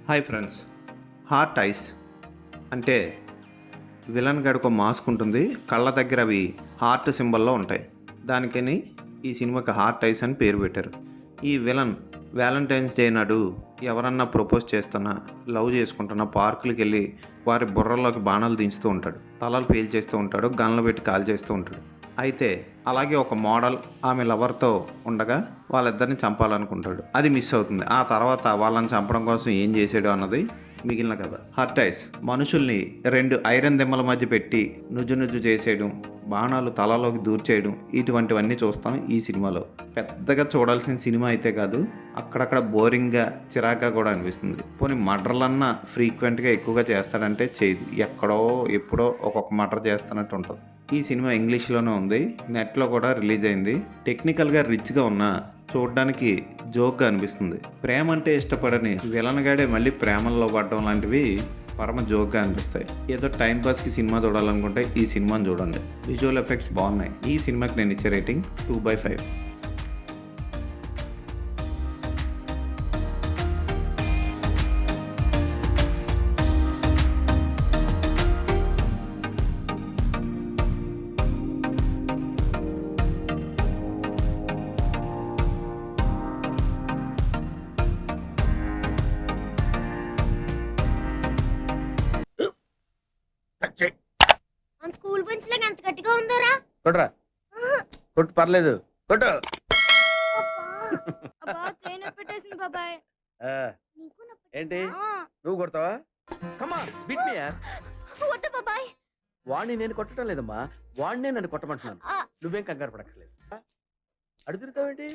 Hi friends. Heart ice అంటే villain గడికి mask ఉంటుంది, కళ్ళ దగ్గర అవి హార్ట్ సింబల్లో ఉంటాయి. దానికని ఈ సినిమాకి హార్ట్ ఐస్ అని పేరు పెట్టారు. ఈ విలన్ వ్యాలంటైన్స్ డే నాడు ఎవరన్నా ప్రపోజ్ చేస్తున్నా, లవ్ చేసుకుంటున్నా పార్కులకి వెళ్ళి వారి బుర్రల్లోకి బాణాలు దించుతూ ఉంటాడు, తలలు పేల్చేస్తూ ఉంటాడు, గన్లు పెట్టి కాల్ చేస్తూ ఉంటాడు. అయితే అలాగే ఒక మోడల్ ఆమె లవర్తో ఉండగా వాళ్ళిద్దరిని చంపాలనుకుంటాడు. అది మిస్ అవుతుంది. ఆ తర్వాత వాళ్ళని చంపడం కోసం ఏం చేసాడు అన్నది మిగిలిన కథ. హార్ట్ ఐస్ మనుషుల్ని రెండు ఐరన్ దిమ్మల మధ్య పెట్టి నుజ్జు చేసేయడం, బాణాలు తలలోకి దూర్చేయడం, ఇటువంటివన్నీ చూస్తాం ఈ సినిమాలో. పెద్దగా చూడాల్సిన సినిమా అయితే కాదు, అక్కడక్కడ బోరింగ్గా చిరాగ్గా కూడా అనిపిస్తుంది. పోనీ మర్డర్లన్నా ఫ్రీక్వెంట్గా ఎక్కువగా చేస్తాడంటే చేయదు, ఎక్కడో ఎప్పుడో ఒక్కొక్క మర్డర్ చేస్తున్నట్టు ఉంటుంది. ఈ సినిమా ఇంగ్లీష్లోనే ఉంది, నెట్లో కూడా రిలీజ్ అయింది. టెక్నికల్గా రిచ్గా ఉన్న చూడడానికి జోక్గా అనిపిస్తుంది. ప్రేమ అంటే ఇష్టపడని విలన్ గాడే మళ్ళీ ప్రేమల్లో పడడం లాంటివి పరమ జోక్గా అనిపిస్తాయి. ఏదో టైం పాస్కి సినిమా చూడాలనుకుంటే ఈ సినిమాని చూడండి. విజువల్ ఎఫెక్ట్స్ బాగున్నాయి. ఈ సినిమాకి నేను ఇచ్చే రేటింగ్ 2/5. మన స్కూల్ బెంచ్ లాగా ఎంత గట్టిగా ఉందోరా. కొట్రా, కొట్టు, పర్లేదు, కొట్టు. అబ్బా చైన్ పెట్టేసింది బాబాయ్. ఆ, నీకు నొప్పి. ఏంటి ఆ, నువ్వు కొడతావా? కమా బిట్ మీ యార్. వద్దు బాబాయ్. వాడిని నేను కొట్టడం లేదమ్మా, వాడినే నన్ను కొట్టమంటున్నాను. ఆ, నువ్వేం కంగారు పడక్కర్లేదు. అడుగుతావేంటి?